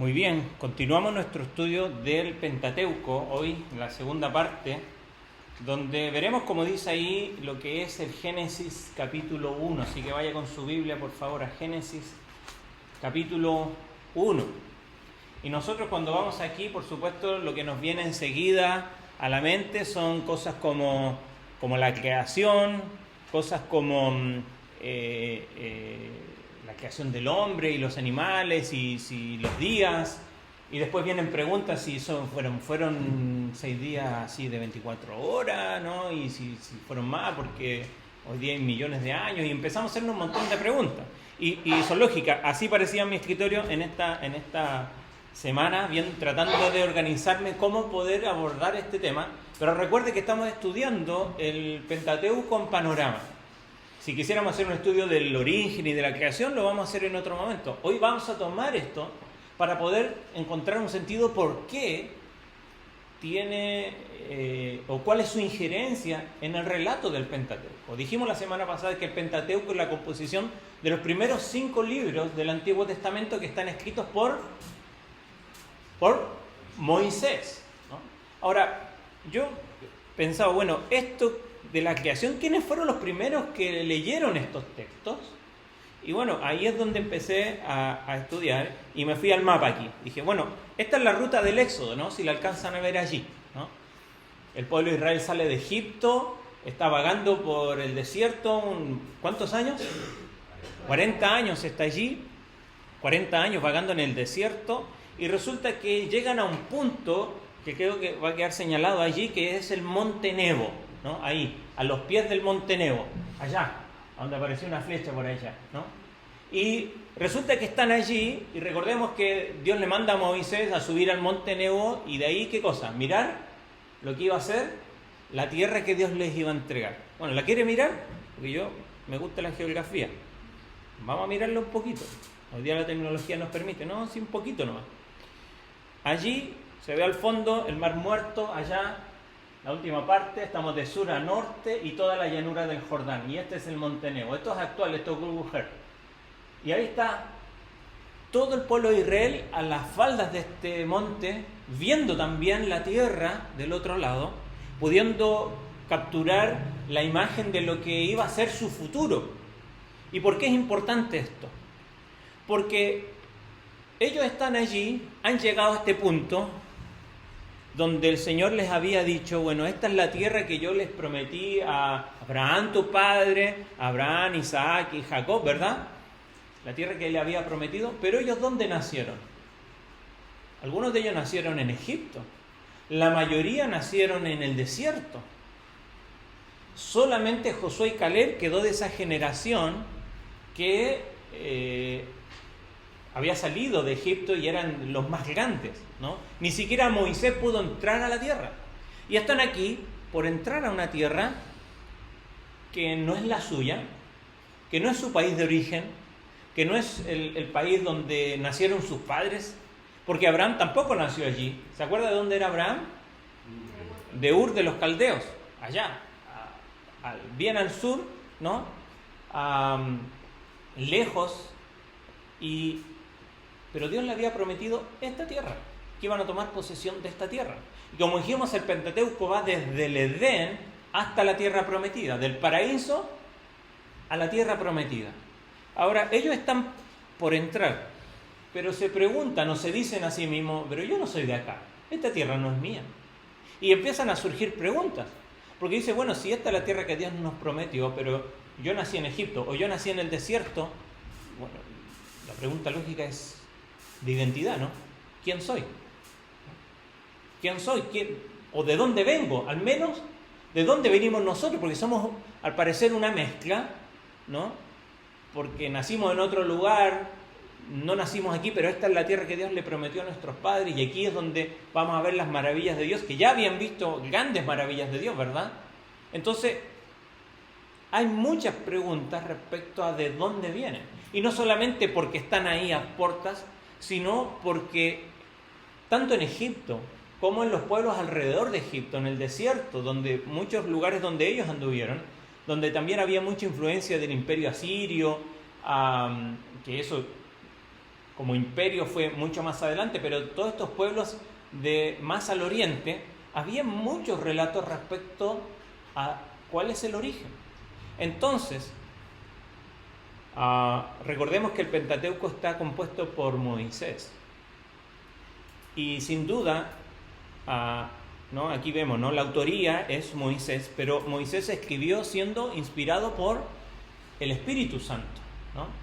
Muy bien, continuamos nuestro estudio del Pentateuco, hoy en la segunda parte, donde veremos, como dice ahí, lo que es el Génesis capítulo 1. Así que vaya con su Biblia, por favor, a Génesis capítulo 1. Y nosotros cuando vamos aquí, por supuesto, lo que nos viene enseguida a la mente son cosas como la creación, cosas como la creación del hombre y los animales y si los días, y después vienen preguntas si fueron 6 días así de 24 horas, ¿no? Y si fueron más, porque hoy día hay millones de años, y empezamos a hacernos un montón de preguntas. Y son lógicas, así parecía mi escritorio en esta semana, bien, tratando de organizarme cómo poder abordar este tema. Pero recuerde que estamos estudiando el Pentateuco en panorama. Si quisiéramos hacer un estudio del origen y de la creación, lo vamos a hacer en otro momento. Hoy vamos a tomar esto para poder encontrar un sentido por qué tiene o cuál es su injerencia en el relato del Pentateuco. Dijimos la semana pasada que el Pentateuco es la composición de los primeros 5 libros del Antiguo Testamento que están escritos por Moisés, ¿no? Ahora, yo pensaba, bueno, esto de la creación, ¿quiénes fueron los primeros que leyeron estos textos? Y bueno, ahí es donde empecé a estudiar y me fui al mapa aquí. Dije, bueno, esta es la ruta del Éxodo, ¿no? Si la alcanzan a ver allí, ¿no? El pueblo de Israel sale de Egipto, está vagando por el desierto, ¿cuántos años? 40 años está allí, 40 años vagando en el desierto, y resulta que llegan a un punto que creo que va a quedar señalado allí, que es el Monte Nebo, ¿no? Ahí, a los pies del Monte Nebo, allá, donde apareció una flecha por allá, ¿no? Y resulta que están allí, y recordemos que Dios le manda a Moisés a subir al Monte Nebo, y de ahí, ¿qué cosa? Mirar lo que iba a hacer, la tierra que Dios les iba a entregar. Bueno, ¿la quiere mirar? Porque yo me gusta la geografía. Vamos a mirarla un poquito. Hoy día la tecnología nos permite, no, sí, un poquito nomás. Allí se ve al fondo el Mar Muerto, allá, la última parte, estamos de sur a norte y toda la llanura del Jordán. Y este es el Monte Nebo. Esto es actual, esto es Gulgujer. Y ahí está todo el pueblo de Israel a las faldas de este monte, viendo también la tierra del otro lado, pudiendo capturar la imagen de lo que iba a ser su futuro. ¿Y por qué es importante esto? Porque ellos están allí, han llegado a este punto donde el Señor les había dicho, bueno, esta es la tierra que yo les prometí a Abraham tu padre, a Abraham, Isaac y Jacob, ¿verdad? La tierra que él le había prometido. Pero ellos, ¿dónde nacieron? Algunos de ellos nacieron en Egipto, la mayoría nacieron en el desierto. Solamente Josué y Caleb quedó de esa generación que había salido de Egipto y eran los más grandes, ¿no? Ni siquiera Moisés pudo entrar a la tierra. Y están aquí por entrar a una tierra que no es la suya, que no es su país de origen, que no es el país donde nacieron sus padres, porque Abraham tampoco nació allí. ¿Se acuerda de dónde era Abraham? De Ur de los Caldeos, allá, bien al sur, ¿no? Lejos, pero Dios le había prometido esta tierra, que iban a tomar posesión de esta tierra. Y como dijimos, el Pentateuco va desde el Edén hasta la tierra prometida, del paraíso a la tierra prometida. Ahora, ellos están por entrar, pero se preguntan o se dicen a sí mismos, pero yo no soy de acá, esta tierra no es mía. Y empiezan a surgir preguntas, porque dice, bueno, si esta es la tierra que Dios nos prometió, pero yo nací en Egipto o yo nací en el desierto, bueno, la pregunta lógica es de identidad, ¿no? ¿Quién soy? ¿Quién soy? ¿O de dónde vengo? Al menos, ¿de dónde venimos nosotros? Porque somos, al parecer, una mezcla, ¿no? Porque nacimos en otro lugar, no nacimos aquí, pero esta es la tierra que Dios le prometió a nuestros padres, y aquí es donde vamos a ver las maravillas de Dios, que ya habían visto grandes maravillas de Dios, ¿verdad? Entonces, hay muchas preguntas respecto a de dónde vienen. Y no solamente porque están ahí a portas, sino porque tanto en Egipto como en los pueblos alrededor de Egipto, en el desierto, donde muchos lugares donde ellos anduvieron, donde también había mucha influencia del imperio asirio, que eso como imperio fue mucho más adelante, pero todos estos pueblos de más al oriente, había muchos relatos respecto a cuál es el origen. Entonces, recordemos que el Pentateuco está compuesto por Moisés. Y sin duda, ¿no? Aquí vemos, ¿no? La autoría es Moisés, pero Moisés escribió siendo inspirado por el Espíritu Santo, ¿no?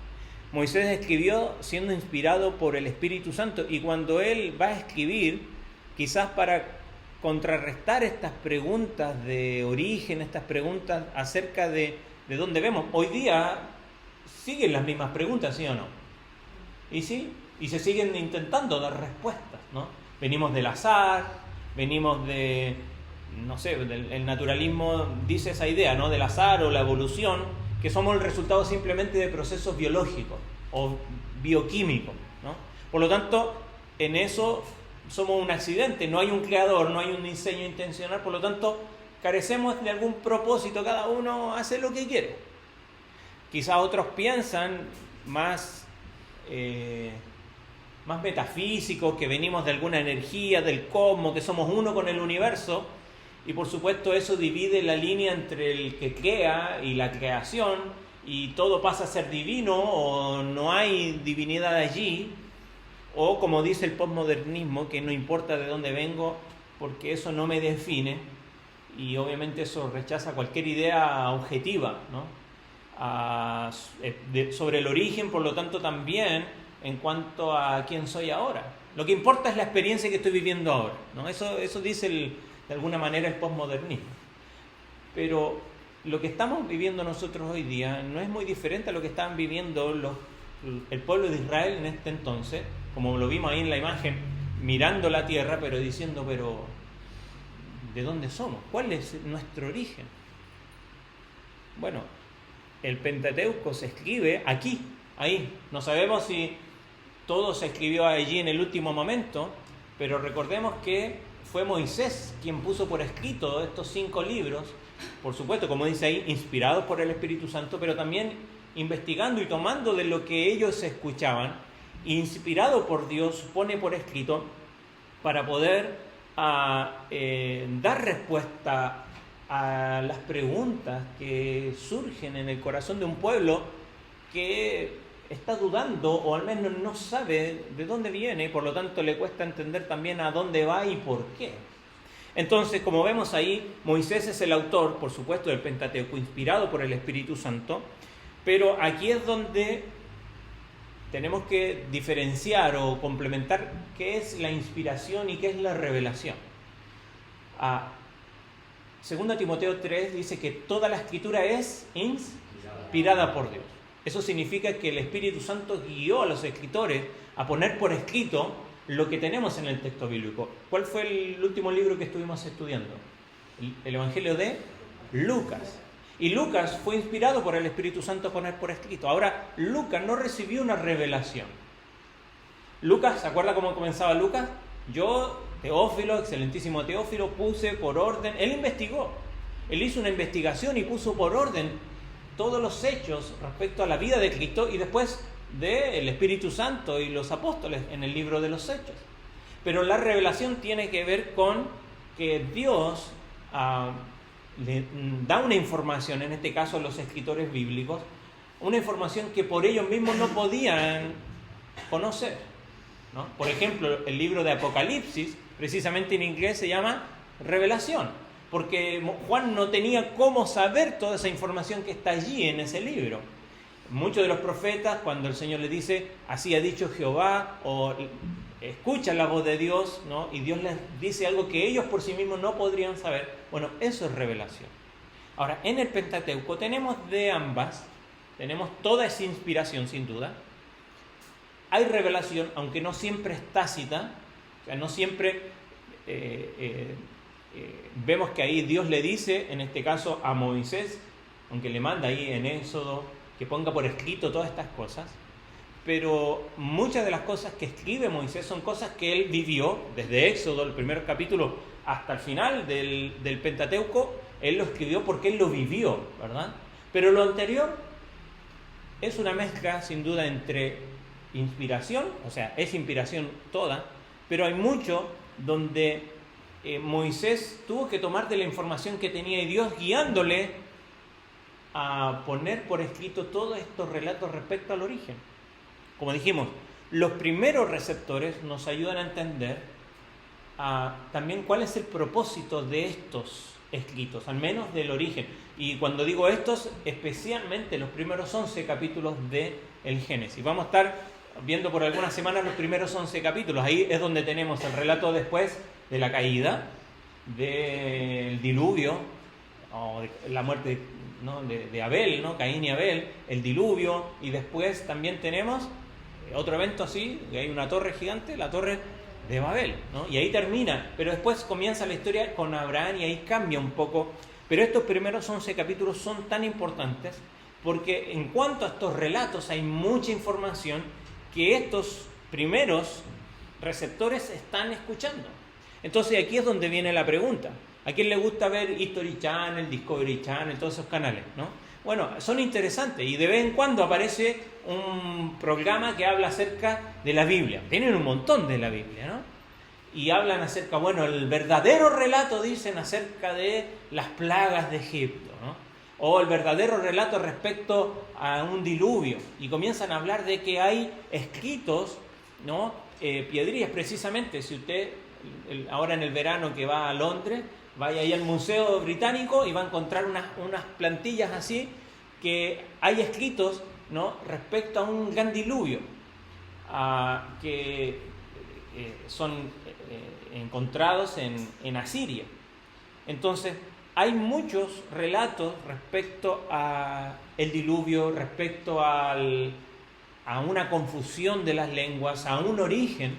Moisés escribió siendo inspirado por el Espíritu Santo, y cuando él va a escribir, quizás para contrarrestar estas preguntas de origen, estas preguntas acerca de dónde vemos, hoy día siguen las mismas preguntas, ¿sí o no? Y sí, y se siguen intentando dar respuestas, ¿no? Venimos del azar, venimos de, no sé, el naturalismo dice esa idea, ¿no? Del azar o la evolución, que somos el resultado simplemente de procesos biológicos o bioquímicos, ¿no? Por lo tanto, en eso somos un accidente, no hay un creador, no hay un diseño intencional, por lo tanto, carecemos de algún propósito, cada uno hace lo que quiere. Quizás otros piensan más metafísicos, que venimos de alguna energía, del cosmos, que somos uno con el universo, y por supuesto eso divide la línea entre el que crea y la creación, y todo pasa a ser divino, o no hay divinidad allí, o como dice el postmodernismo, que no importa de dónde vengo, porque eso no me define, y obviamente eso rechaza cualquier idea objetiva, ¿no? Sobre el origen, por lo tanto también en cuanto a quién soy ahora. Lo que importa es la experiencia que estoy viviendo ahora, ¿no? Eso dice de alguna manera el postmodernismo. Pero lo que estamos viviendo nosotros hoy día no es muy diferente a lo que estaban viviendo el pueblo de Israel en este entonces, como lo vimos ahí en la imagen, mirando la tierra, pero diciendo, pero ¿de dónde somos? ¿Cuál es nuestro origen? Bueno, el Pentateuco se escribe aquí, ahí. No sabemos si todo se escribió allí en el último momento, pero recordemos que fue Moisés quien puso por escrito estos 5 libros, por supuesto, como dice ahí, inspirados por el Espíritu Santo, pero también investigando y tomando de lo que ellos escuchaban, inspirado por Dios, pone por escrito para poder dar respuesta a las preguntas que surgen en el corazón de un pueblo que está dudando, o al menos no sabe de dónde viene, y por lo tanto le cuesta entender también a dónde va y por qué. Entonces, como vemos ahí, Moisés es el autor, por supuesto, del Pentateuco, inspirado por el Espíritu Santo, pero aquí es donde tenemos que diferenciar o complementar qué es la inspiración y qué es la revelación. Segunda Timoteo 3 dice que toda la escritura es inspirada por Dios. Eso significa que el Espíritu Santo guió a los escritores a poner por escrito lo que tenemos en el texto bíblico. ¿Cuál fue el último libro que estuvimos estudiando? El Evangelio de Lucas. Y Lucas fue inspirado por el Espíritu Santo a poner por escrito. Ahora, Lucas no recibió una revelación. Lucas, ¿se acuerda cómo comenzaba Lucas? Yo, Teófilo, excelentísimo Teófilo, puse por orden, él investigó, él hizo una investigación y puso por orden todos los hechos respecto a la vida de Cristo y después del Espíritu Santo y los apóstoles en el libro de los Hechos. Pero la revelación tiene que ver con que Dios le da una información, en este caso a los escritores bíblicos, una información que por ellos mismos no podían conocer, ¿no? Por ejemplo, el libro de Apocalipsis, precisamente en inglés se llama Revelación, porque Juan no tenía cómo saber toda esa información que está allí en ese libro. Muchos de los profetas, cuando el Señor les dice, así ha dicho Jehová, o escuchan la voz de Dios, ¿no? Y Dios les dice algo que ellos por sí mismos no podrían saber. Bueno, eso es revelación. Ahora, en el Pentateuco tenemos de ambas, tenemos toda esa inspiración sin duda. Hay revelación, aunque no siempre es tácita, o sea, no siempre vemos que ahí Dios le dice, en este caso a Moisés, aunque le manda ahí en Éxodo, que ponga por escrito todas estas cosas, pero muchas de las cosas que escribe Moisés son cosas que él vivió, desde Éxodo, el primer capítulo, hasta el final del Pentateuco, él lo escribió porque él lo vivió, ¿verdad? Pero lo anterior es una mezcla, sin duda, entre inspiración, o sea, es inspiración toda, pero hay mucho donde Moisés tuvo que tomar de la información que tenía y Dios guiándole a poner por escrito todos estos relatos respecto al origen. Como dijimos, los primeros receptores nos ayudan a entender también cuál es el propósito de estos escritos, al menos del origen. Y cuando digo estos, especialmente los primeros 11 capítulos del Génesis. Vamos a estar viendo por algunas semanas los primeros 11 capítulos. Ahí es donde tenemos el relato después de la caída, del diluvio, o de la muerte, ¿no?, de Abel, ¿no?, Caín y Abel, el diluvio, y después también tenemos otro evento así, que hay una torre gigante, la torre de Babel, ¿no? Y ahí termina, pero después comienza la historia con Abraham y ahí cambia un poco. Pero estos primeros 11 capítulos son tan importantes porque en cuanto a estos relatos hay mucha información que estos primeros receptores están escuchando. Entonces aquí es donde viene la pregunta. ¿A quién le gusta ver History Channel, Discovery Channel, todos esos canales, ¿no? Bueno, son interesantes y de vez en cuando aparece un programa que habla acerca de la Biblia. Tienen un montón de la Biblia, ¿no? Y hablan acerca, bueno, el verdadero relato, dicen, acerca de las plagas de Egipto, ¿no? O el verdadero relato respecto a un diluvio. Y comienzan a hablar de que hay escritos, ¿no? Piedrillas, precisamente, si usted ahora en el verano que va a Londres, vaya ahí al Museo Británico y va a encontrar unas plantillas así que hay escritos, ¿no?, respecto a un gran diluvio que son encontrados en Asiria. Entonces hay muchos relatos respecto a el diluvio, respecto a una confusión de las lenguas, a un origen,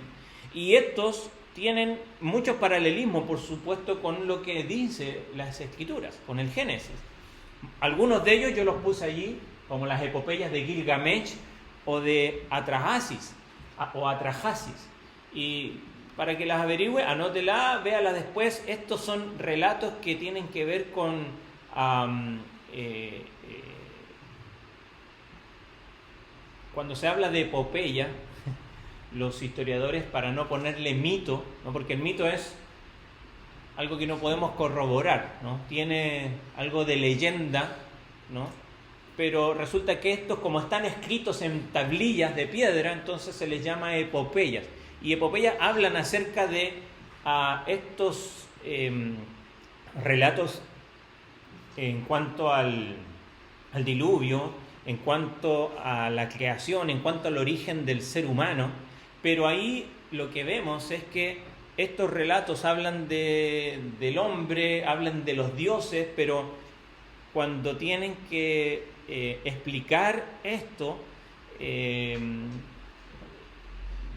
y estos tienen muchos paralelismos, por supuesto, con lo que dice las Escrituras, con el Génesis. Algunos de ellos yo los puse allí, como las epopeyas de Gilgamesh o de Atrahasis. Y para que las averigüe, anótela, véala después. Estos son relatos que tienen que ver con cuando se habla de epopeya, los historiadores, para no ponerle mito, ¿no?, porque el mito es algo que no podemos corroborar, ¿no?, tiene algo de leyenda, ¿no?, pero resulta que estos, como están escritos en tablillas de piedra, entonces se les llama epopeyas. Y epopeyas hablan acerca de estos relatos en cuanto al diluvio, en cuanto a la creación, en cuanto al origen del ser humano. Pero ahí lo que vemos es que estos relatos hablan del hombre, hablan de los dioses, pero cuando tienen que explicar esto,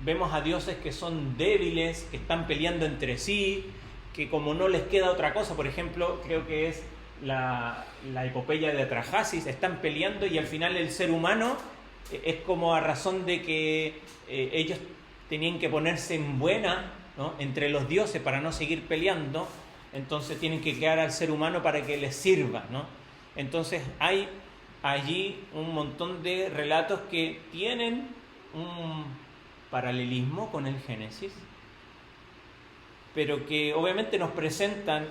vemos a dioses que son débiles, que están peleando entre sí, que como no les queda otra cosa, por ejemplo, creo que es la epopeya de Atrahasis, están peleando y al final el ser humano es como a razón de que ellos tenían que ponerse en buena, ¿no?, entre los dioses para no seguir peleando, entonces tienen que crear al ser humano para que les sirva, ¿no? Entonces hay allí un montón de relatos que tienen un paralelismo con el Génesis, pero que obviamente nos presentan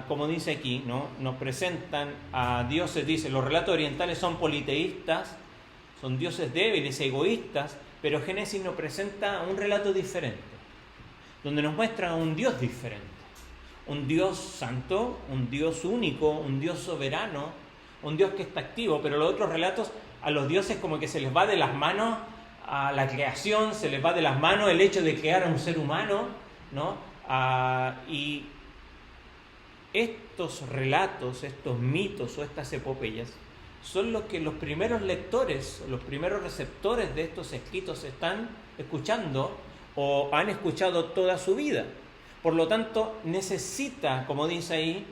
como dice aquí, ¿no?, nos presentan a dioses, dice, los relatos orientales son politeístas, son dioses débiles, egoístas, pero Génesis nos presenta un relato diferente, donde nos muestra un Dios diferente, un Dios santo, un Dios único, un Dios soberano, un Dios que está activo. Pero los otros relatos, a los dioses como que se les va de las manos a la creación, se les va de las manos el hecho de crear a un ser humano, ¿no? Y estos relatos, estos mitos o estas epopeyas son los que los primeros lectores, los primeros receptores de estos escritos están escuchando o han escuchado toda su vida. Por lo tanto, necesita, como dice ahí,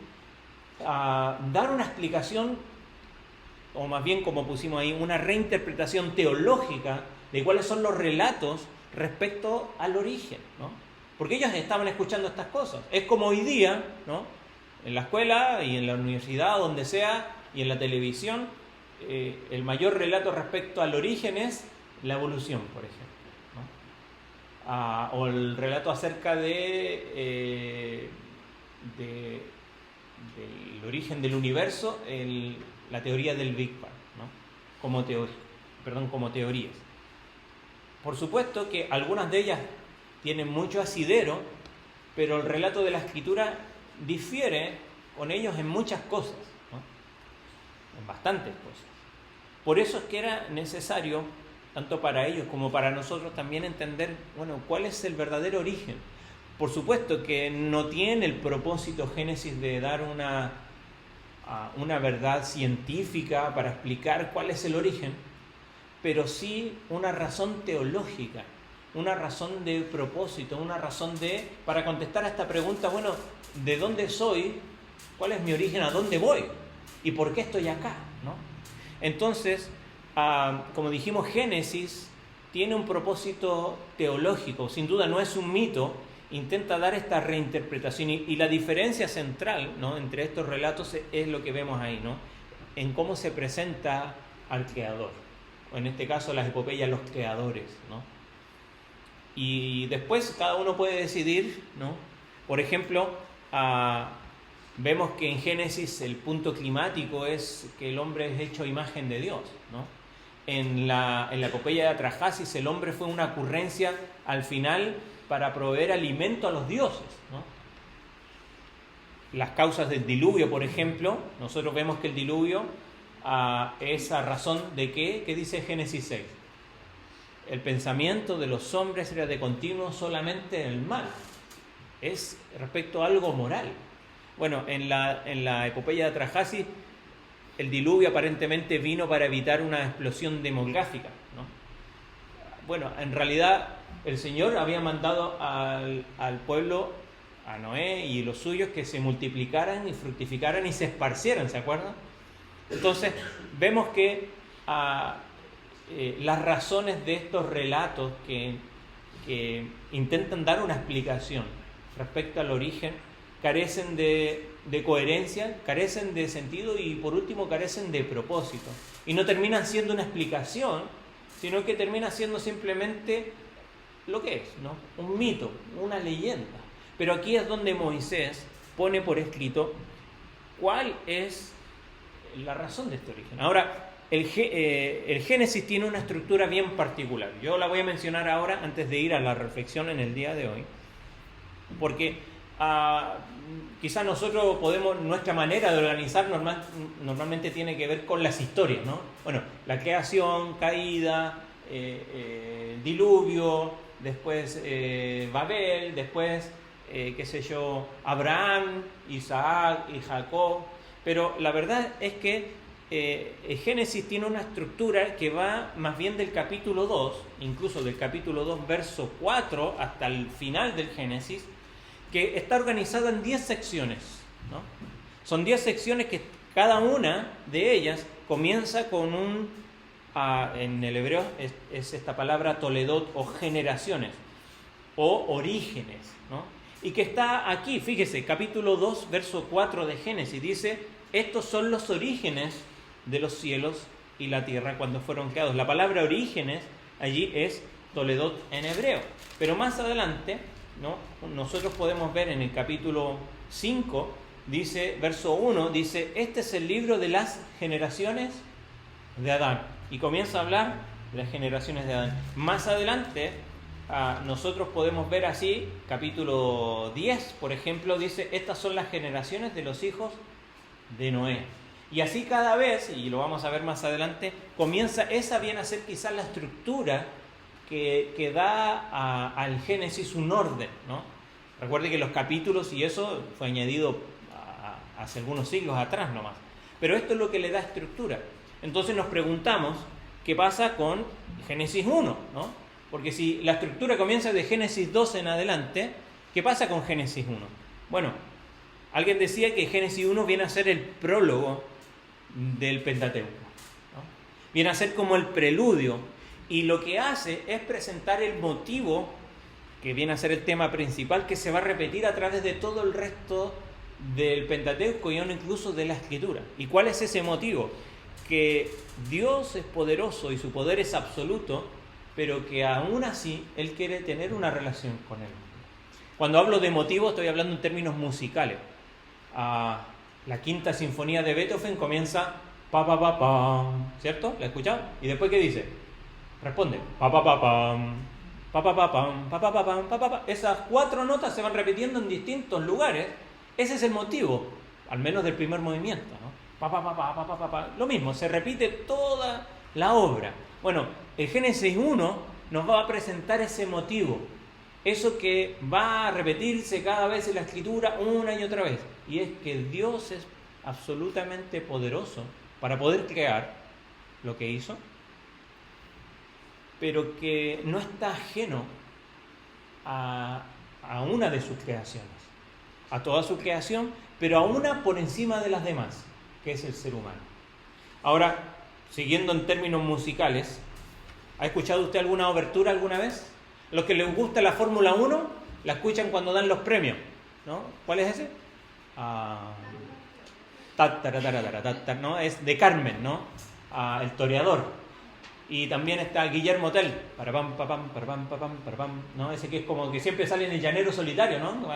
dar una explicación, o más bien como pusimos ahí, una reinterpretación teológica de cuáles son los relatos respecto al origen, ¿no? Porque ellos estaban escuchando estas cosas. Es como hoy día, ¿no?, en la escuela y en la universidad, donde sea, y en la televisión, el mayor relato respecto al origen es la evolución, por ejemplo. o el relato acerca del origen del universo, la teoría del Big Bang, ¿no? como teorías. Por supuesto que algunas de ellas tienen mucho asidero, pero el relato de la Escritura difiere con ellos en muchas cosas, ¿no? En bastantes cosas. Por eso es que era necesario, tanto para ellos como para nosotros, también entender, bueno, cuál es el verdadero origen. Por supuesto que no tiene el propósito Génesis de dar una verdad científica para explicar cuál es el origen, pero sí una razón teológica, una razón de propósito, una razón para contestar a esta pregunta, bueno, ¿de dónde soy? ¿Cuál es mi origen? ¿A dónde voy? ¿Y por qué estoy acá? ¿No? Entonces, como dijimos, Génesis tiene un propósito teológico, sin duda no es un mito, intenta dar esta reinterpretación y la diferencia central, ¿no?, entre estos relatos es lo que vemos ahí, ¿no?, en cómo se presenta al creador, o en este caso las epopeyas, los creadores, ¿no? Y después cada uno puede decidir, ¿no? Por ejemplo, vemos que en Génesis el punto climático es que el hombre es hecho a imagen de Dios, ¿no? En la epopeya de Atrahasis el hombre fue una ocurrencia al final para proveer alimento a los dioses, ¿no? Las causas del diluvio, por ejemplo, nosotros vemos que el diluvio es a razón de ¿qué? ¿Qué dice Génesis 6? El pensamiento de los hombres era de continuo solamente el mal. Es respecto a algo moral. Bueno, en la epopeya de Atrahasis, el diluvio aparentemente vino para evitar una explosión demográfica, ¿no? Bueno, en realidad el Señor había mandado al pueblo, a Noé y los suyos, que se multiplicaran y fructificaran y se esparcieran, ¿se acuerdan? Entonces, vemos que las razones de estos relatos que intentan dar una explicación respecto al origen carecen de coherencia, carecen de sentido y por último carecen de propósito. Y no terminan siendo una explicación, sino que termina siendo simplemente lo que es, ¿no? Un mito, una leyenda. Pero aquí es donde Moisés pone por escrito cuál es la razón de este origen. Ahora, el Génesis tiene una estructura bien particular. Yo la voy a mencionar ahora antes de ir a la reflexión en el día de hoy, porque quizás nosotros nuestra manera de organizar normalmente tiene que ver con las historias, ¿no? Bueno, la creación, caída, diluvio, después Babel, después, Abraham, Isaac y Jacob. Pero la verdad es que el Génesis tiene una estructura que va más bien del capítulo 2, incluso del capítulo 2, verso 4, hasta el final del Génesis, que está organizada en 10 secciones, ¿no? Son 10 secciones que cada una de ellas comienza con en el hebreo es esta palabra toledot, o generaciones, o orígenes, ¿no? Y que está aquí, fíjese, capítulo 2, verso 4 de Génesis, dice: estos son los orígenes de los cielos y la tierra cuando fueron creados. La palabra orígenes allí es toledot en hebreo, pero más adelante, ¿no?, nosotros podemos ver en el capítulo 5, dice, verso 1, dice: este es el libro de las generaciones de Adán, y comienza a hablar de las generaciones de Adán. Más adelante nosotros podemos ver así, capítulo 10, por ejemplo, dice: estas son las generaciones de los hijos de Noé. Y así cada vez, y lo vamos a ver más adelante, esa viene a ser quizás la estructura que da al Génesis un orden, ¿no? Recuerde que los capítulos y eso fue añadido hace algunos siglos atrás nomás. Pero esto es lo que le da estructura. Entonces nos preguntamos, ¿qué pasa con Génesis 1, ¿no? Porque si la estructura comienza de Génesis 2 en adelante, ¿qué pasa con Génesis 1? Bueno, alguien decía que Génesis 1 viene a ser el prólogo del Pentateuco, ¿no? Viene a ser como el preludio, y lo que hace es presentar el motivo que viene a ser el tema principal, que se va a repetir a través de todo el resto del Pentateuco y aún incluso de la Escritura. ¿Y cuál es ese motivo? Que Dios es poderoso y su poder es absoluto pero que aún así Él quiere tener una relación con Él. Cuando hablo de motivo, estoy hablando en términos musicales. La quinta sinfonía de Beethoven comienza pa pa pa pam, ¿cierto? ¿La has escuchado? Y después, ¿qué dice? Responde pa pa pa pam, pa pa pa pam, pa pa pa pam, pa pa pa. Esas 4 notas se van repitiendo en distintos lugares. Ese es el motivo, al menos del primer movimiento, ¿no? Pa pa pa pa pa pa pa pa. Lo mismo, se repite toda la obra. Bueno, el Génesis 1 nos va a presentar ese motivo, eso que va a repetirse cada vez en la Escritura una y otra vez, y es que Dios es absolutamente poderoso para poder crear lo que hizo, pero que no está ajeno a una de sus creaciones, a toda su creación, pero a una por encima de las demás, que es el ser humano. Ahora, siguiendo en términos musicales, ¿ha escuchado usted alguna obertura alguna vez? Los que les gusta la Fórmula 1 la escuchan cuando dan los premios, ¿no? ¿Cuál es ese? ¿No? Es de Carmen, ¿no? El Toreador. Y también está Guillermo Tell, ¿no? Ese que es como que siempre sale en El Llanero Solitario, ¿no?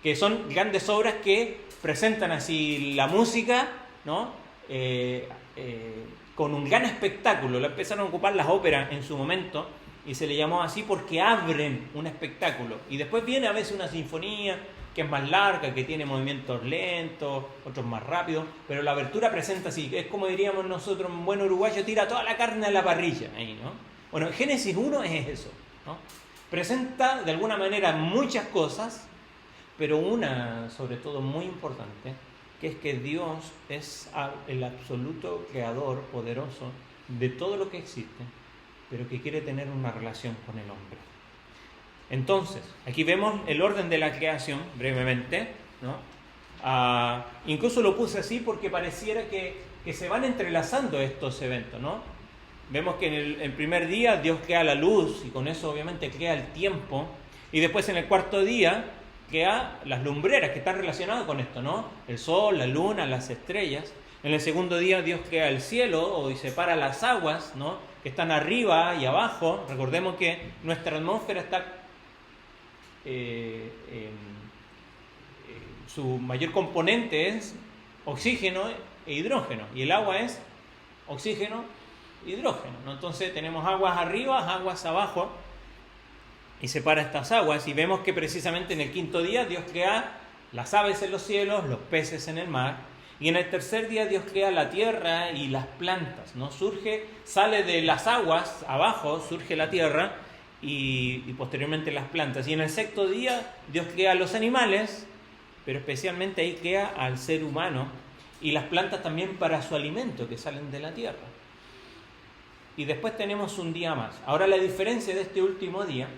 Que son grandes obras que presentan así la música, ¿no? Con un gran espectáculo. Lo empezaron a ocupar las óperas en su momento y se le llamó así porque abren un espectáculo. Y después viene a veces una sinfonía que es más larga, que tiene movimientos lentos, otros más rápidos, pero la abertura presenta así, es como diríamos nosotros en buen uruguayo, tira toda la carne a la parrilla ahí, ¿no? Bueno, Génesis 1 es eso, ¿no? Presenta de alguna manera muchas cosas, pero una sobre todo muy importante, que es que Dios es el absoluto creador poderoso de todo lo que existe, pero que quiere tener una relación con el hombre. Entonces, aquí vemos el orden de la creación, brevemente, ¿no? Incluso lo puse así porque pareciera que se van entrelazando estos eventos, ¿no? Vemos que en el primer día Dios crea la luz y con eso obviamente crea el tiempo, y después en el cuarto día crea las lumbreras que están relacionadas con esto, ¿no? El sol, la luna, las estrellas. En el segundo día Dios crea el cielo y separa las aguas, ¿no? Que están arriba y abajo. Recordemos que nuestra atmósfera está su mayor componente es oxígeno e hidrógeno, y el agua es oxígeno e hidrógeno, ¿no? Entonces tenemos aguas arriba, aguas abajo, y separa estas aguas, y vemos que precisamente en el quinto día Dios crea las aves en los cielos, los peces en el mar, y en el tercer día Dios crea la tierra y las plantas, ¿no? Sale de las aguas abajo, surge la tierra, y posteriormente las plantas. Y en el sexto día Dios crea los animales, pero especialmente ahí crea al ser humano y las plantas también para su alimento que salen de la tierra. Y después tenemos un día más. Ahora la diferencia de este último día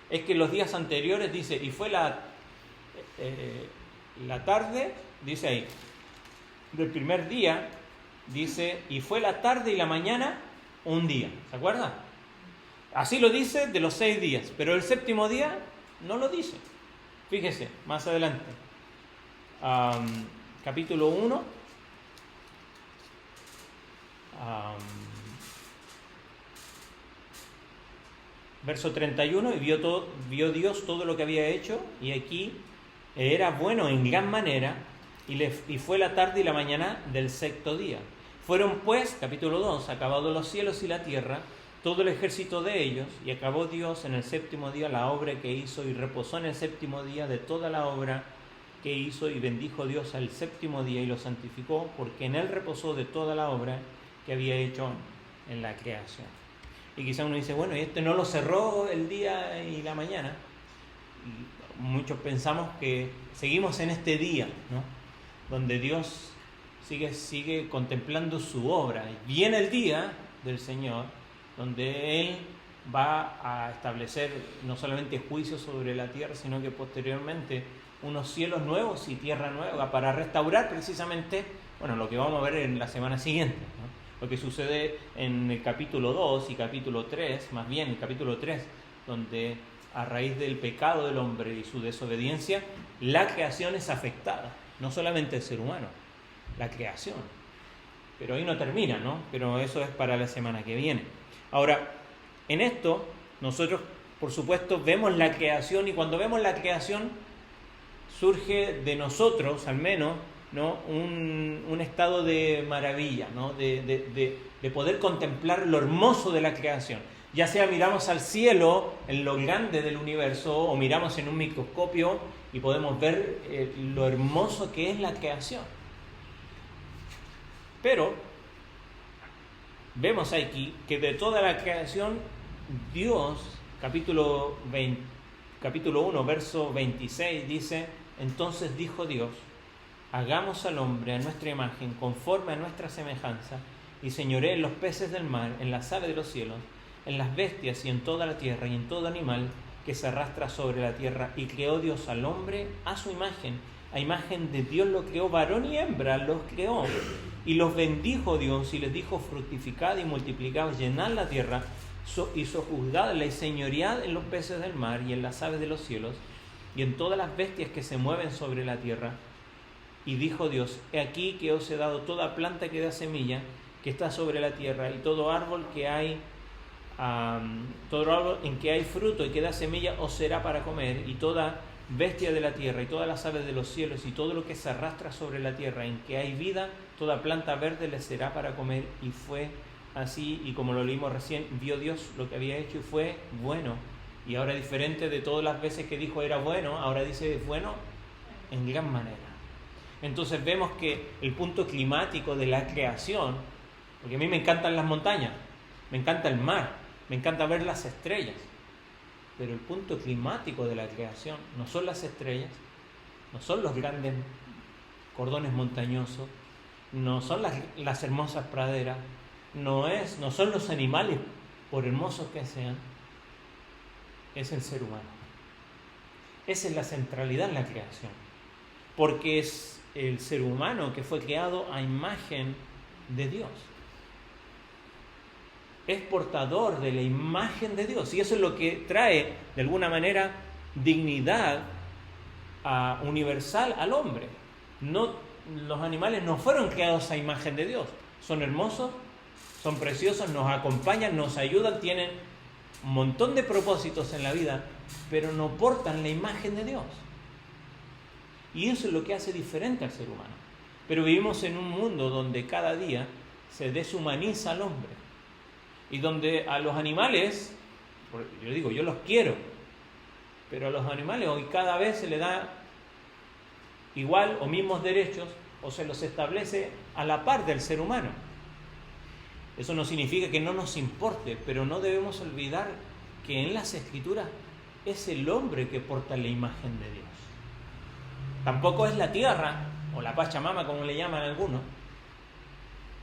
es que los días anteriores dice, y fue la tarde, dice ahí, del primer día, dice, y fue la tarde y la mañana un día. ¿Se acuerdan? Así lo dice de los 6 días, pero el séptimo día no lo dice. Fíjese, más adelante. Capítulo 1. Verso 31, y vio Dios todo lo que había hecho, y aquí era bueno en gran manera, y fue la tarde y la mañana del sexto día. Fueron pues, capítulo 2, acabados los cielos y la tierra, todo el ejército de ellos, y acabó Dios en el séptimo día la obra que hizo, y reposó en el séptimo día de toda la obra que hizo, y bendijo Dios al séptimo día y lo santificó, porque en él reposó de toda la obra que había hecho en la creación. Y quizá uno dice, bueno, y este no lo cerró el día y la mañana. Y muchos pensamos que seguimos en este día, ¿no? Donde Dios sigue contemplando su obra. Y viene el día del Señor, donde Él va a establecer no solamente juicio sobre la tierra, sino que posteriormente unos cielos nuevos y tierra nueva para restaurar precisamente, bueno, lo que vamos a ver en la semana siguiente, ¿no? Lo que sucede en el capítulo 2 y capítulo 3, más bien el capítulo 3, donde a raíz del pecado del hombre y su desobediencia, la creación es afectada, no solamente el ser humano, la creación. Pero ahí no termina, ¿no? Pero eso es para la semana que viene. Ahora, En esto, nosotros, por supuesto, vemos la creación, y cuando vemos la creación, surge de nosotros, al menos, ¿no?, un estado de maravilla, ¿no?, de poder contemplar lo hermoso de la creación. Ya sea miramos al cielo, en lo grande del universo, o miramos en un microscopio y podemos ver lo hermoso que es la creación. Pero vemos aquí que de toda la creación, Dios, capítulo 1, verso 26, dice: entonces dijo Dios, hagamos al hombre a nuestra imagen, conforme a nuestra semejanza, y señoree en los peces del mar, en las aves de los cielos, en las bestias y en toda la tierra y en todo animal que se arrastra sobre la tierra. Y creó Dios al hombre a su imagen. A imagen de Dios lo creó, varón y hembra los creó. Y los bendijo Dios y les dijo: fructificad y multiplicad, llenad la tierra y sojuzgadla y señoread en los peces del mar y en las aves de los cielos y en todas las bestias que se mueven sobre la tierra. Y dijo Dios: he aquí que os he dado toda planta que da semilla, que está sobre la tierra, y todo árbol en que hay fruto y que da semilla os será para comer, y toda bestia de la tierra y todas las aves de los cielos y todo lo que se arrastra sobre la tierra en que hay vida, toda planta verde les será para comer. Y fue así, y como lo leímos recién, vio Dios lo que había hecho y fue bueno. Y ahora, diferente de todas las veces que dijo era bueno, ahora dice bueno en gran manera. Entonces vemos que el punto climático de la creación, porque a mí me encantan las montañas, me encanta el mar, me encanta ver las estrellas, pero el punto climático de la creación no son las estrellas, no son los grandes cordones montañosos, no son las hermosas praderas, no son los animales, por hermosos que sean, es el ser humano. Esa es la centralidad en la creación, porque es el ser humano que fue creado a imagen de Dios. Es portador de la imagen de Dios, y eso es lo que trae de alguna manera dignidad universal al hombre. Los animales no fueron creados a imagen de Dios, son hermosos, son preciosos, nos acompañan, nos ayudan, tienen un montón de propósitos en la vida, pero no portan la imagen de Dios. Y eso es lo que hace diferente al ser humano. Pero vivimos en un mundo donde cada día se deshumaniza al hombre, y donde a los animales, yo digo, yo los quiero, pero a los animales hoy cada vez se les da igual o mismos derechos, o se los establece a la par del ser humano. Eso no significa que no nos importe, pero no debemos olvidar que en las Escrituras es el hombre que porta la imagen de Dios. Tampoco es la tierra, o la Pachamama como le llaman algunos,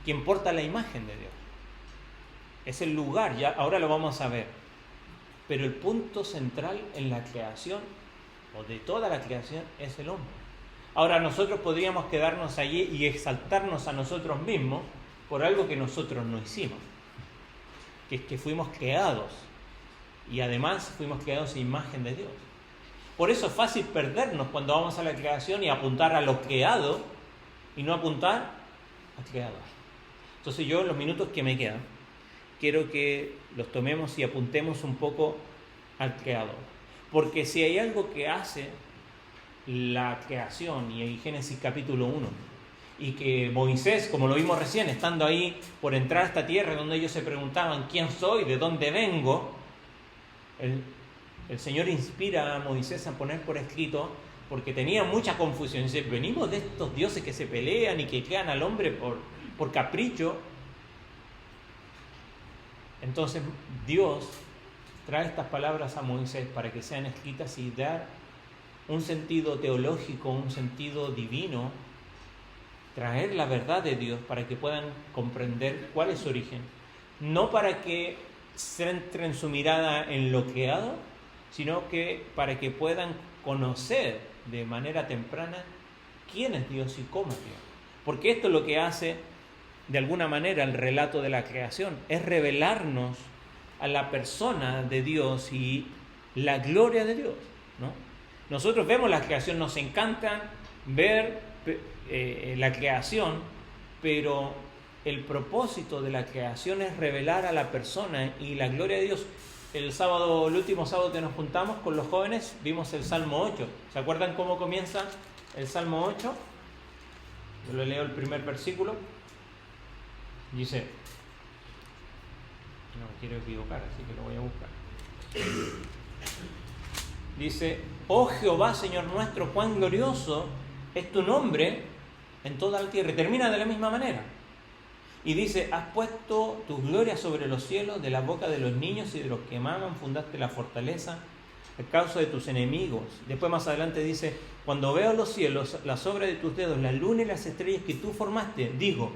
quien porta la imagen de Dios. Es el lugar, ya ahora lo vamos a ver. Pero el punto central en la creación, o de toda la creación, es el hombre. Ahora nosotros podríamos quedarnos allí y exaltarnos a nosotros mismos por algo que nosotros no hicimos, que es que fuimos creados, y además fuimos creados a imagen de Dios. Por eso es fácil perdernos cuando vamos a la creación y apuntar a lo creado y no apuntar al creador. Entonces yo, en los minutos que me quedan, quiero que los tomemos y apuntemos un poco al creador, porque si hay algo que hace la creación, y en Génesis capítulo 1, y que Moisés, como lo vimos recién, estando ahí por entrar a esta tierra donde ellos se preguntaban quién soy, de dónde vengo, el Señor inspira a Moisés a poner por escrito, porque tenía mucha confusión. Dice: venimos de estos dioses que se pelean y que crean al hombre por capricho. Entonces Dios trae estas palabras a Moisés para que sean escritas y dar un sentido teológico, un sentido divino, traer la verdad de Dios para que puedan comprender cuál es su origen. No para que centren su mirada en lo creado, sino que para que puedan conocer de manera temprana quién es Dios y cómo es Dios. Porque esto es lo que hace, de alguna manera, el relato de la creación, es revelarnos a la persona de Dios y la gloria de Dios, ¿no? Nosotros vemos la creación, nos encanta ver la creación, pero el propósito de la creación es revelar a la persona y la gloria de Dios. El último sábado que nos juntamos con los jóvenes, vimos el Salmo 8. ¿Se acuerdan cómo comienza el Salmo 8? Yo lo leo el primer versículo. Dice, no me quiero equivocar, así que lo voy a buscar. Dice, oh Jehová, Señor nuestro, cuán glorioso es tu nombre en toda la tierra. Y termina de la misma manera. Y dice, has puesto tu gloria sobre los cielos, de la boca de los niños y de los que maman, fundaste la fortaleza a causa de tus enemigos. Después más adelante dice, cuando veo los cielos, las obras de tus dedos, la luna y las estrellas que tú formaste, digo,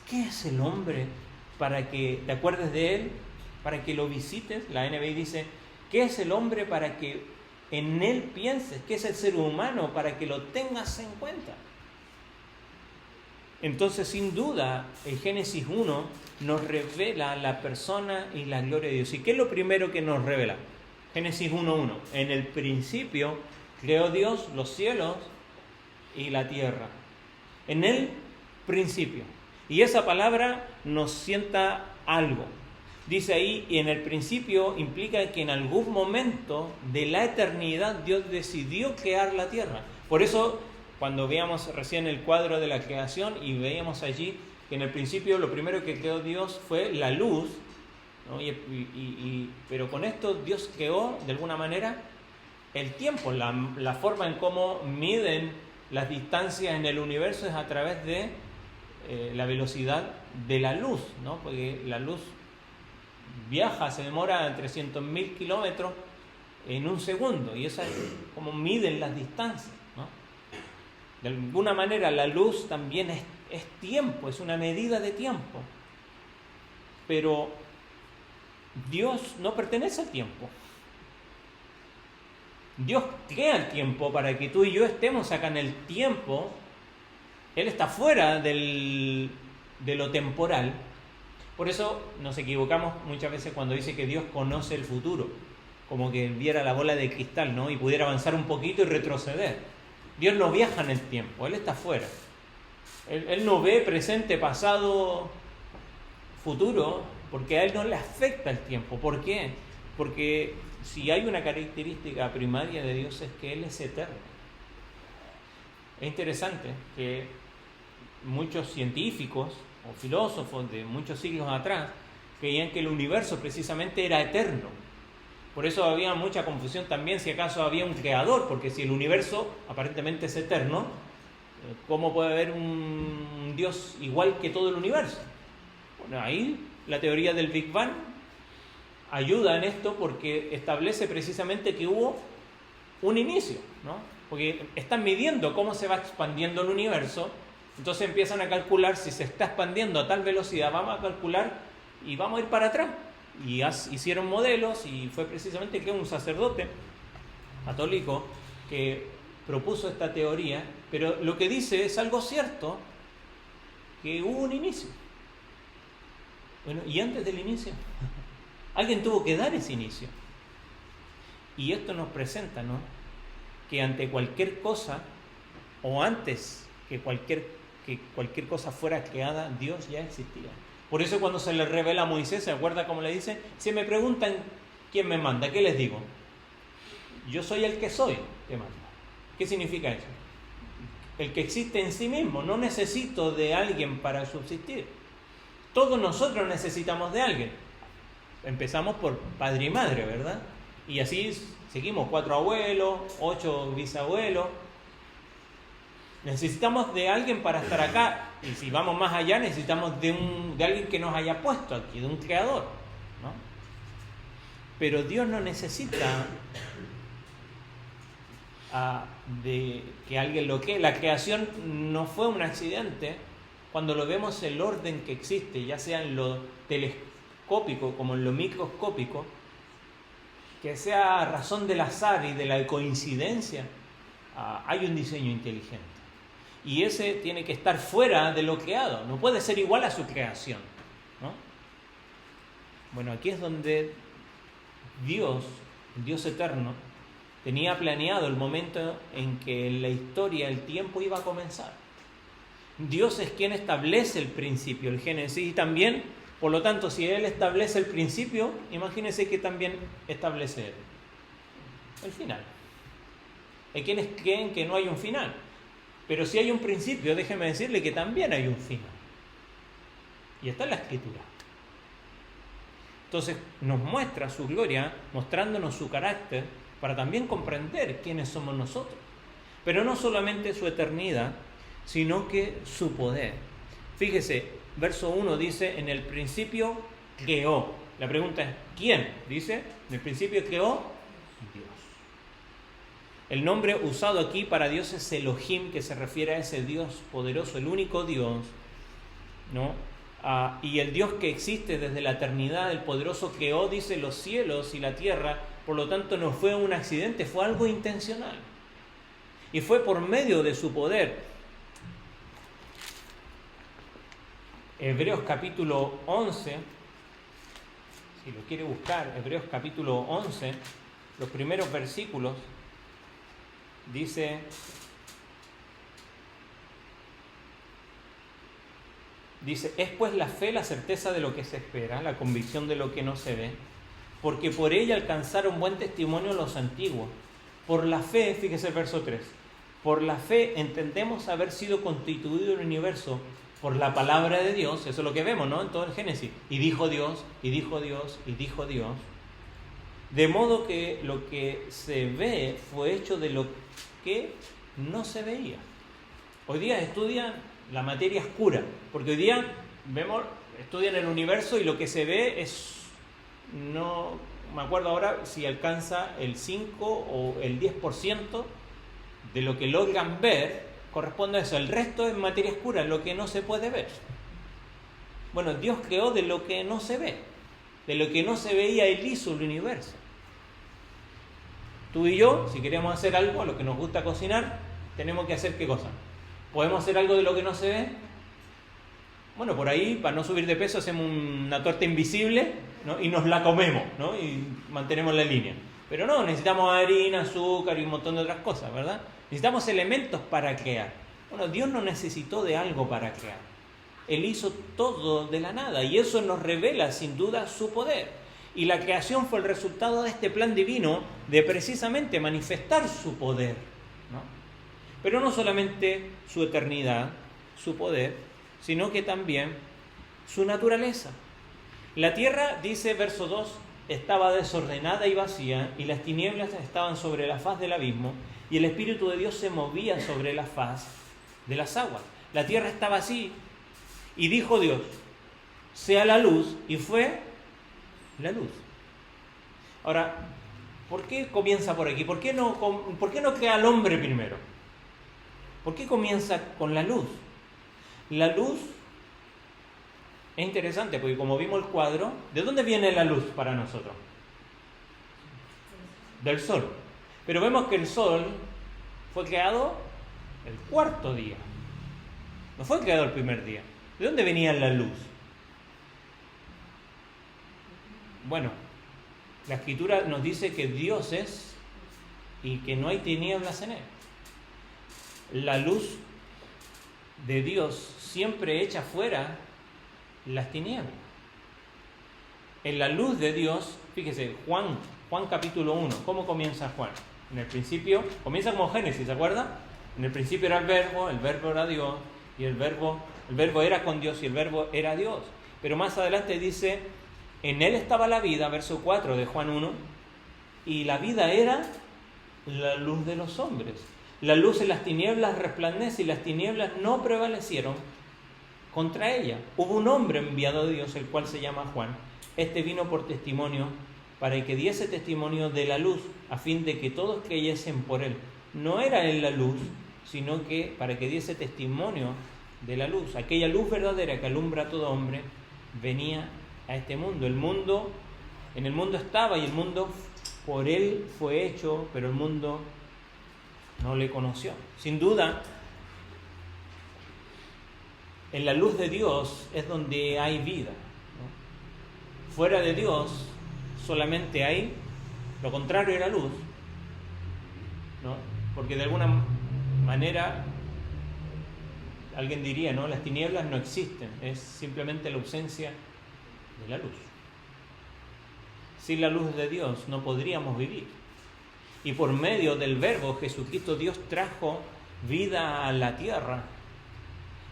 ¿qué es el hombre para que te acuerdes de él, para que lo visites? La NBI dice, ¿qué es el hombre para que en él pienses? ¿Qué es el ser humano para que lo tengas en cuenta? Entonces, sin duda, el Génesis 1 nos revela la persona y la gloria de Dios. ¿Y qué es lo primero que nos revela? Génesis 1:1. En el principio creó Dios los cielos y la tierra. En el principio. Y esa palabra nos sienta algo. Dice ahí, y en el principio implica que en algún momento de la eternidad Dios decidió crear la tierra. Por eso, cuando veíamos recién el cuadro de la creación y veíamos allí que en el principio lo primero que creó Dios fue la luz, ¿no? Pero con esto Dios creó de alguna manera el tiempo, la forma en cómo miden las distancias en el universo es a través de la velocidad de la luz, ¿no? Porque la luz viaja, se demora 300.000 kilómetros en un segundo, y eso es como miden las distancias, ¿no? De alguna manera la luz también es tiempo, es una medida de tiempo. Pero Dios no pertenece al tiempo. Dios crea el tiempo para que tú y yo estemos acá en el tiempo. Él está fuera de lo temporal. Por eso nos equivocamos muchas veces cuando dice que Dios conoce el futuro, como que viera la bola de cristal, ¿no? Y pudiera avanzar un poquito y retroceder. Dios no viaja en el tiempo, Él está fuera. Él no ve presente, pasado, futuro, porque a Él no le afecta el tiempo. ¿Por qué? Porque si hay una característica primaria de Dios es que Él es eterno. Es interesante que muchos científicos o filósofos de muchos siglos atrás creían que el universo precisamente era eterno. Por eso había mucha confusión también si acaso había un creador, porque si el universo aparentemente es eterno, ¿cómo puede haber un Dios igual que todo el universo? Bueno, ahí la teoría del Big Bang ayuda en esto porque establece precisamente que hubo un inicio, ¿no? Porque están midiendo cómo se va expandiendo el universo, entonces empiezan a calcular si se está expandiendo a tal velocidad, vamos a calcular y vamos a ir para atrás. Y hicieron modelos y fue precisamente que un sacerdote católico que propuso esta teoría, pero lo que dice es algo cierto, que hubo un inicio. Bueno, y antes del inicio, alguien tuvo que dar ese inicio. Y esto nos presenta, ¿no?, que ante cualquier cosa, o antes que cualquier cosa fuera creada, Dios ya existía. Por eso cuando se le revela a Moisés, ¿se acuerda cómo le dice? Si me preguntan quién me manda, ¿qué les digo? Yo soy el que soy, te manda. ¿Qué significa eso? El que existe en sí mismo, no necesito de alguien para subsistir. Todos nosotros necesitamos de alguien. Empezamos por padre y madre, ¿verdad? Y así seguimos, 4 abuelos, 8 bisabuelos. Necesitamos de alguien para estar acá, y si vamos más allá necesitamos de alguien que nos haya puesto aquí, de un creador, ¿no? Pero Dios no necesita de que alguien lo cree. La creación no fue un accidente. Cuando lo vemos, el orden que existe, ya sea en lo telescópico como en lo microscópico, que sea razón del azar y de la coincidencia, hay un diseño inteligente. Y ese tiene que estar fuera de lo creado, no puede ser igual a su creación, ¿no? Bueno, aquí es donde Dios, el Dios eterno, tenía planeado el momento en que en la historia el tiempo iba a comenzar. Dios es quien establece el principio, el Génesis, y también, por lo tanto, si Él establece el principio, imagínense que también establece el final. Hay quienes creen que no hay un final, pero si hay un principio, déjeme decirle que también hay un final. Y está en la Escritura. Entonces nos muestra su gloria, mostrándonos su carácter, para también comprender quiénes somos nosotros. Pero no solamente su eternidad, sino que su poder. Fíjese, verso 1 dice, en el principio creó. La pregunta es, ¿quién? Dice, en el principio creó Dios. El nombre usado aquí para Dios es Elohim, que se refiere a ese Dios poderoso, el único Dios, ¿no? Y el Dios que existe desde la eternidad, el poderoso creó, dice, los cielos y la tierra. Por lo tanto, no fue un accidente, fue algo intencional. Y fue por medio de su poder. Hebreos capítulo 11, si lo quiere buscar, Hebreos capítulo 11, los primeros versículos, dice, es pues la fe la certeza de lo que se espera, la convicción de lo que no se ve, porque por ella alcanzaron buen testimonio los antiguos. Por la fe, fíjese el verso 3, por la fe entendemos haber sido constituido el universo por la palabra de Dios, eso es lo que vemos, ¿no? En todo el Génesis. Y dijo Dios, y dijo Dios, y dijo Dios. De modo que lo que se ve fue hecho de lo que no se veía. Hoy día estudian la materia oscura, porque hoy día estudian el universo y lo que se ve es, no me acuerdo ahora si alcanza el 5 o el 10% de lo que logran ver. Corresponde a eso, el resto es materia oscura, lo que no se puede ver. Bueno, Dios creó de lo que no se ve, de lo que no se veía, Él hizo el universo. Tú y yo, si queremos hacer algo, a lo que nos gusta cocinar, tenemos que hacer ¿qué cosa? ¿Podemos hacer algo de lo que no se ve? Bueno, por ahí, para no subir de peso, hacemos una torta invisible, ¿no? Y nos la comemos, ¿no? Y mantenemos la línea. Pero no, necesitamos harina, azúcar y un montón de otras cosas, ¿verdad? Necesitamos elementos para crear. Bueno, Dios no necesitó de algo para crear. Él hizo todo de la nada y eso nos revela sin duda su poder. Y la creación fue el resultado de este plan divino de precisamente manifestar su poder, ¿no? Pero no solamente su eternidad, su poder, sino que también su naturaleza. La tierra, dice verso 2, estaba desordenada y vacía, y las tinieblas estaban sobre la faz del abismo, y el Espíritu de Dios se movía sobre la faz de las aguas. La tierra estaba así, y dijo Dios, sea la luz, y fue la luz. Ahora, ¿por qué comienza por aquí? ¿Por qué no crea al hombre primero? ¿Por qué comienza con la luz? La luz es interesante, porque como vimos el cuadro, ¿de dónde viene la luz para nosotros? Del sol. Pero vemos que el sol fue creado el cuarto día. No fue creado el primer día. ¿De dónde venía la luz? Bueno, la Escritura nos dice que Dios es y que no hay tinieblas en Él. La luz de Dios siempre echa fuera las tinieblas. En la luz de Dios, fíjese, Juan capítulo 1, ¿cómo comienza Juan? En el principio, comienza como Génesis, ¿se acuerda? En el principio era el verbo era Dios, y el verbo era con Dios, y el verbo era Dios. Pero más adelante dice, en Él estaba la vida, verso 4 de Juan 1, y la vida era la luz de los hombres. La luz en las tinieblas resplandece, y las tinieblas no prevalecieron contra ella. Hubo un hombre enviado de Dios, el cual se llama Juan. Este vino por testimonio, para que diese testimonio de la luz, a fin de que todos creyesen por él. No era él la luz, sino que para que diese testimonio de la luz. Aquella luz verdadera que alumbra a todo hombre, venía a este mundo. En el mundo estaba, y el mundo por él fue hecho, pero el mundo no le conoció. Sin duda, en la luz de Dios es donde hay vida, ¿no? Fuera de Dios solamente hay lo contrario de la luz, ¿no? Porque de alguna manera alguien diría, ¿no? Las tinieblas no existen, es simplemente la ausencia de la luz. Sin la luz de Dios no podríamos vivir. Y por medio del Verbo, Jesucristo, Dios trajo vida a la tierra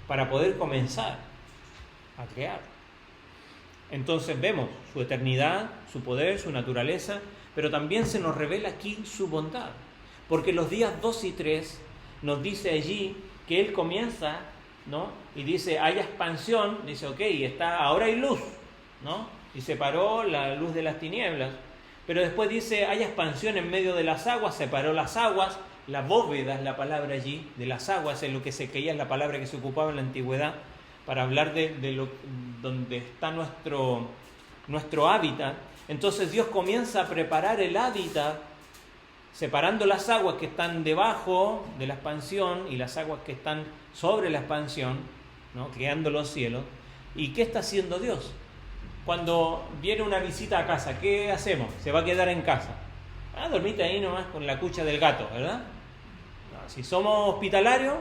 para poder comenzar a crear. Entonces vemos su eternidad, su poder, su naturaleza, pero también se nos revela aquí su bondad. Porque los días 2 y 3 nos dice allí que Él comienza, ¿no? Y dice, hay expansión, dice, ok, ahora hay luz, ¿no? Y separó la luz de las tinieblas. Pero después dice, hay expansión en medio de las aguas, separó las aguas, la bóveda es la palabra allí, de las aguas, es lo que se creía, es la palabra que se ocupaba en la antigüedad, para hablar de donde está nuestro hábitat. Entonces Dios comienza a preparar el hábitat, separando las aguas que están debajo de la expansión y las aguas que están sobre la expansión, ¿no? Creando los cielos. ¿Y qué está haciendo Dios? Cuando viene una visita a casa, ¿qué hacemos? Se va a quedar en casa. Dormite ahí nomás con la cucha del gato, ¿verdad? No, si somos hospitalarios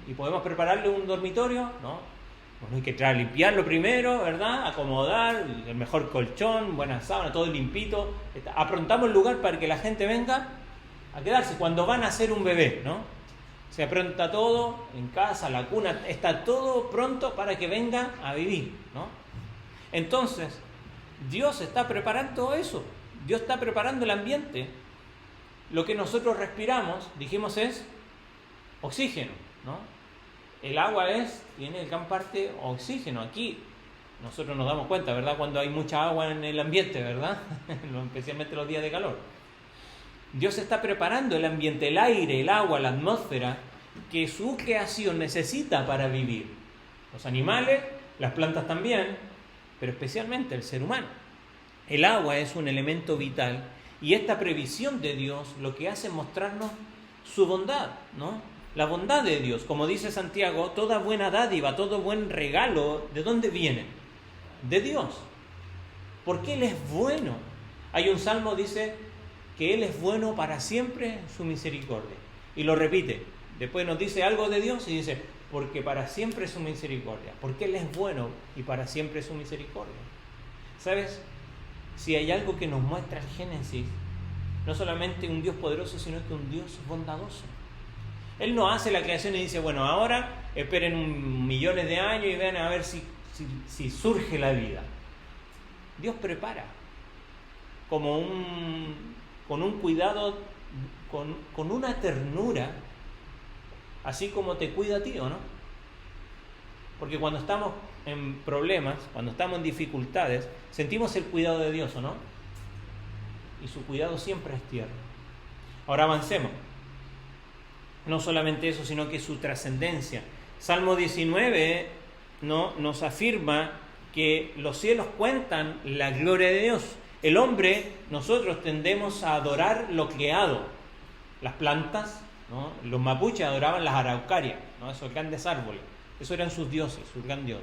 y podemos prepararle un dormitorio, ¿no? Bueno, hay que limpiarlo primero, ¿verdad? Acomodar, el mejor colchón, buena sábana, todo limpito. Aprontamos el lugar para que la gente venga a quedarse cuando van a hacer un bebé, ¿no? Se apronta todo en casa, la cuna, está todo pronto para que venga a vivir, ¿no? Entonces, Dios está preparando eso. Dios está preparando el ambiente. Lo que nosotros respiramos, dijimos, es oxígeno, ¿no? El agua tiene gran parte oxígeno. Aquí nosotros nos damos cuenta, ¿verdad? Cuando hay mucha agua en el ambiente, ¿verdad? Especialmente los días de calor. Dios está preparando el ambiente, el aire, el agua, la atmósfera que su creación necesita para vivir. Los animales, las plantas también, pero especialmente el ser humano. El agua es un elemento vital y esta previsión de Dios lo que hace es mostrarnos su bondad, ¿no? La bondad de Dios, como dice Santiago, toda buena dádiva, todo buen regalo, ¿de dónde viene? De Dios. Porque Él es bueno. Hay un salmo que dice que Él es bueno para siempre su misericordia. Y lo repite. Después nos dice algo de Dios y dice, porque para siempre es su misericordia. Porque Él es bueno y para siempre es su misericordia. ¿Sabes? Si hay algo que nos muestra el Génesis, no solamente un Dios poderoso, sino que un Dios bondadoso. Él no hace la creación y dice, bueno, ahora esperen millones de años y vean a ver si surge la vida. Dios prepara con un cuidado, con una ternura, así como te cuida a ti, ¿o no? Porque cuando estamos en problemas, cuando estamos en dificultades, sentimos el cuidado de Dios, ¿o no? Y su cuidado siempre es tierno. Ahora avancemos. No solamente eso, sino que su trascendencia. Salmo 19 nos afirma que los cielos cuentan la gloria de Dios. El hombre, nosotros tendemos a adorar lo creado. Las plantas, ¿no? Los mapuches adoraban las araucarias, ¿no? Esos grandes árboles. Esos eran sus dioses, su gran dios.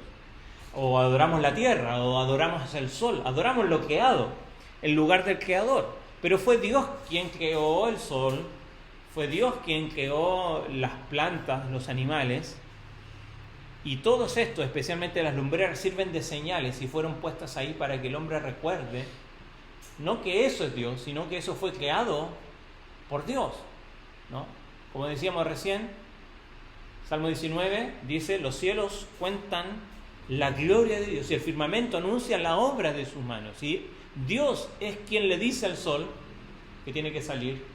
O adoramos la tierra, o adoramos el sol. Adoramos lo creado, en lugar del creador. Pero fue Dios quien creó el sol. Fue Dios quien creó las plantas, los animales, y todos estos, especialmente las lumbreras, sirven de señales y fueron puestas ahí para que el hombre recuerde, no que eso es Dios, sino que eso fue creado por Dios, ¿no? Como decíamos recién, Salmo 19 dice, los cielos cuentan la gloria de Dios y el firmamento anuncia la obra de sus manos. Y Dios es quien le dice al sol que tiene que salir,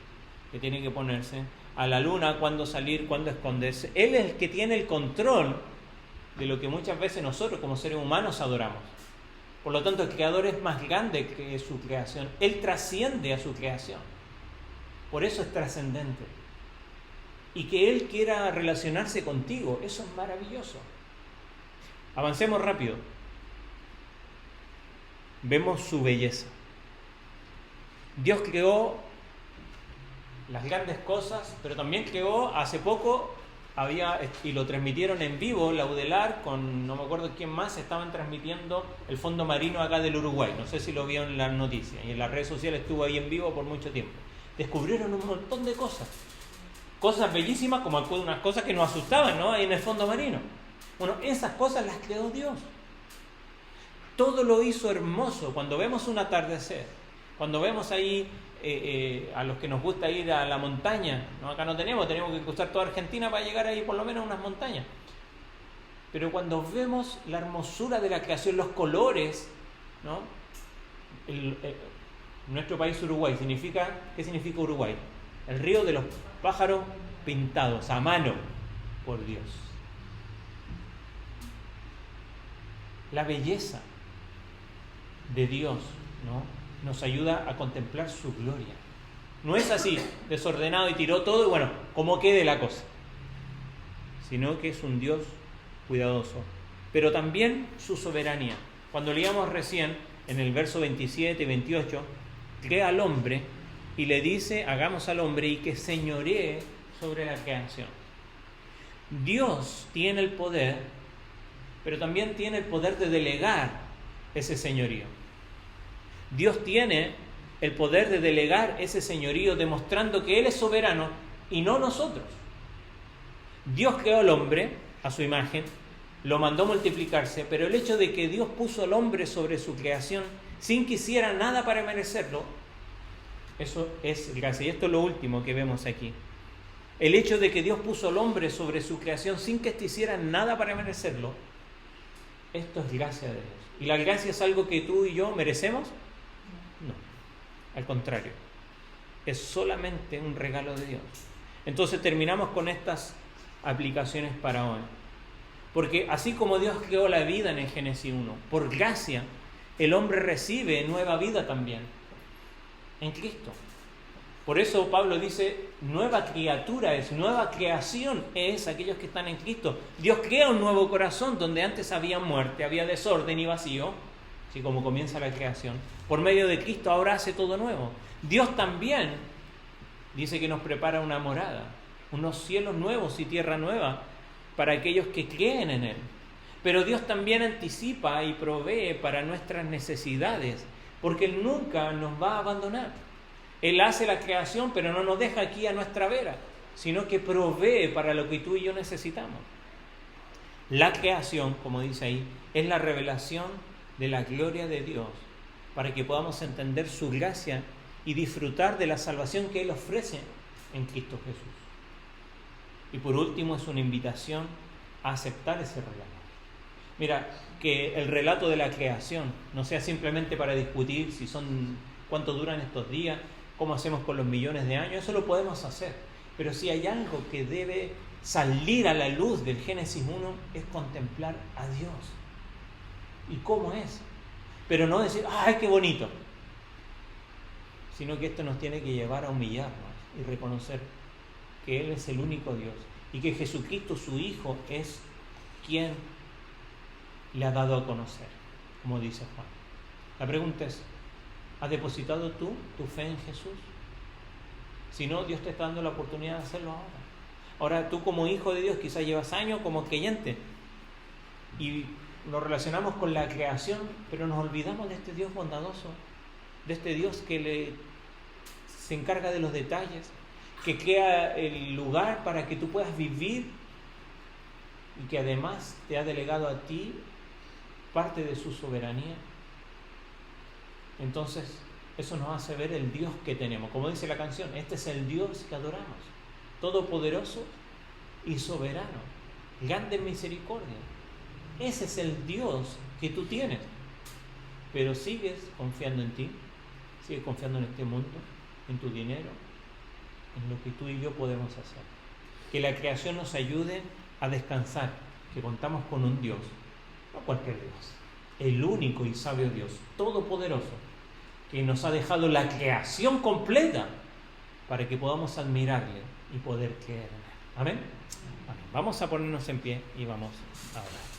que tiene que ponerse, a la luna cuándo salir, cuándo esconderse. Él es el que tiene el control de lo que muchas veces nosotros como seres humanos adoramos. Por lo tanto, el Creador es más grande que su creación. Él trasciende a su creación. Por eso es trascendente. Y que Él quiera relacionarse contigo, eso es maravilloso. Avancemos rápido. Vemos su belleza. Dios creó las grandes cosas, pero también creó hace poco, y lo transmitieron en vivo, Laudelar, con no me acuerdo quién más, estaban transmitiendo el fondo marino acá del Uruguay, no sé si lo vieron en las noticias, y en las redes sociales estuvo ahí en vivo por mucho tiempo. Descubrieron un montón de cosas bellísimas, como unas cosas que nos asustaban, ¿no? Ahí en el fondo marino. Bueno, esas cosas las creó Dios. Todo lo hizo hermoso. Cuando vemos un atardecer, cuando vemos ahí a los que nos gusta ir a la montaña, ¿no? Acá no tenemos que cruzar toda Argentina para llegar ahí por lo menos a unas montañas. Pero cuando vemos la hermosura de la creación, los colores, ¿no? Nuestro país Uruguay, ¿qué significa Uruguay? El río de los pájaros pintados a mano por Dios. La belleza de Dios, ¿no? Nos ayuda a contemplar su gloria. No es así, desordenado y tiró todo y bueno, como quede la cosa. Sino que es un Dios cuidadoso. Pero también su soberanía. Cuando leíamos recién, en el verso 27 y 28, crea al hombre y le dice, hagamos al hombre y que señoree sobre la creación. Dios tiene el poder, pero también tiene el poder de delegar ese señorío. Dios tiene el poder de delegar ese señorío demostrando que Él es soberano y no nosotros. Dios creó al hombre a su imagen, lo mandó multiplicarse, pero el hecho de que Dios puso al hombre sobre su creación sin que hiciera nada para merecerlo, eso es gracia. Y esto es lo último que vemos aquí. El hecho de que Dios puso al hombre sobre su creación sin que éste hiciera nada para merecerlo, esto es gracia de Dios. ¿Y la gracia es algo que tú y yo merecemos? No, al contrario, es solamente un regalo de Dios. Entonces terminamos con estas aplicaciones para hoy. Porque así como Dios creó la vida en el Génesis 1, por gracia, el hombre recibe nueva vida también en Cristo. Por eso Pablo dice, nueva criatura es, nueva creación es aquellos que están en Cristo. Dios crea un nuevo corazón donde antes había muerte, había desorden y vacío, así como comienza la creación. Por medio de Cristo ahora hace todo nuevo. Dios también dice que nos prepara una morada, unos cielos nuevos y tierra nueva para aquellos que creen en Él. Pero Dios también anticipa y provee para nuestras necesidades, porque Él nunca nos va a abandonar. Él hace la creación, pero no nos deja aquí a nuestra vera, sino que provee para lo que tú y yo necesitamos. La creación, como dice ahí, es la revelación de la gloria de Dios, para que podamos entender su gracia y disfrutar de la salvación que Él ofrece en Cristo Jesús. Y por último, es una invitación a aceptar ese regalo. Mira, que el relato de la creación no sea simplemente para discutir si cuánto duran estos días, cómo hacemos con los millones de años, eso lo podemos hacer. Pero si hay algo que debe salir a la luz del Génesis 1, es contemplar a Dios. ¿Y cómo es? Pero no decir, ¡ay, qué bonito! Sino que esto nos tiene que llevar a humillarnos y reconocer que Él es el único Dios y que Jesucristo, su Hijo, es quien le ha dado a conocer, como dice Juan. La pregunta es, ¿has depositado tú tu fe en Jesús? Si no, Dios te está dando la oportunidad de hacerlo ahora. Ahora tú como hijo de Dios quizás llevas años como creyente y nos relacionamos con la creación, pero nos olvidamos de este Dios bondadoso, de este Dios que se encarga de los detalles, que crea el lugar para que tú puedas vivir y que además te ha delegado a ti parte de su soberanía. Entonces, eso nos hace ver el Dios que tenemos. Como dice la canción, este es el Dios que adoramos, todopoderoso y soberano, grande en misericordia. Ese es el Dios que tú tienes. Pero sigues confiando en ti, sigues confiando en este mundo, en tu dinero, en lo que tú y yo podemos hacer. Que la creación nos ayude a descansar, que contamos con un Dios, no cualquier Dios, el único y sabio Dios, todopoderoso, que nos ha dejado la creación completa para que podamos admirarle y poder creer en Él. ¿Amén? Amén. Vamos a ponernos en pie y vamos a orar.